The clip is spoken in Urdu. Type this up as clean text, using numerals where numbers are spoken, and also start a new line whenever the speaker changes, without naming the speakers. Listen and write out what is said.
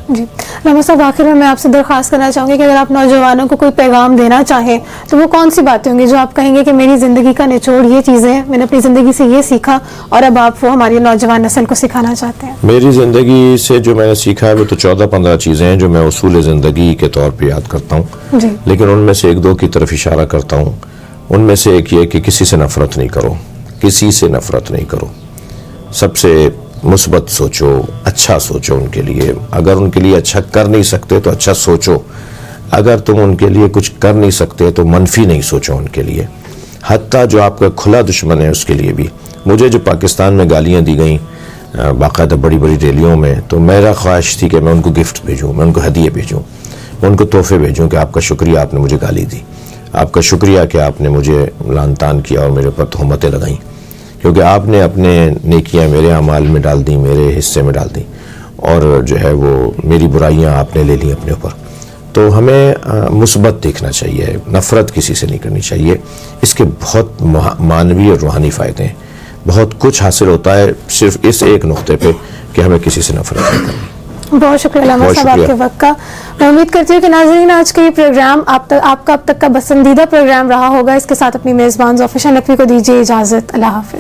جی رحمت صاحب، آخر میں آپ سے درخواست کرنا چاہوں گی کہ اگر آپ نوجوانوں کو کوئی پیغام دینا چاہیں تو وہ کون سی باتیں ہوں گی جو آپ کہیں گے کہ میری زندگی کا نچوڑ یہ چیزیں ہیں، میں نے اپنی زندگی سے یہ سیکھا اور اب آپ وہ ہماری نوجوان نسل کو سکھانا چاہتے ہیں؟
میری زندگی سے جو میں نے سیکھا ہے وہ تو 14-15 چیزیں ہیں جو میں اصول زندگی کے طور پہ یاد کرتا ہوں،
جی
لیکن ان میں سے ایک دو کی طرف اشارہ کرتا ہوں. ان میں سے ایک یہ کہ کسی سے نفرت نہیں کرو، کسی سے نفرت نہیں کرو، سب سے مثبت سوچو، اچھا سوچو ان کے لیے. اگر ان کے لیے اچھا کر نہیں سکتے تو اچھا سوچو، اگر تم ان کے لیے کچھ کر نہیں سکتے تو منفی نہیں سوچو ان کے لیے، حتیٰ جو آپ کا کھلا دشمن ہے اس کے لیے بھی. مجھے جو پاکستان میں گالیاں دی گئیں باقاعدہ بڑی بڑی ریلیوں میں، تو میرا خواہش تھی کہ میں ان کو گفٹ بھیجوں، میں ان کو ہدیے بھیجوں، میں ان کو تحفے بھیجوں کہ آپ کا شکریہ آپ نے مجھے گالی دی، آپ کا شکریہ کہ آپ نے مجھے لعن طعن کیا اور میرے اوپر تہمتیں لگائیں، کیونکہ آپ نے اپنے نیکیاں میرے اعمال میں ڈال دیں، میرے حصے میں ڈال دیں، اور جو ہے وہ میری برائیاں آپ نے لے لیں اپنے اوپر. تو ہمیں مثبت دیکھنا چاہیے، نفرت کسی سے نہیں کرنی چاہیے. اس کے بہت معنوی اور روحانی فائدے ہیں، بہت کچھ حاصل ہوتا ہے صرف اس ایک نقطے پہ کہ ہمیں کسی سے نفرت نہیں کرنی.
بہت شکریہ علامہ صاحب آپ کے وقت کا. میں امید کرتی ہوں کہ ناظرین آج کا یہ پروگرام آپ کا اب تک کا پسندیدہ پروگرام رہا ہوگا. اس کے ساتھ اپنی میزبان ظفر شاہ نقوی کو دیجیے اجازت. اللہ حافظ.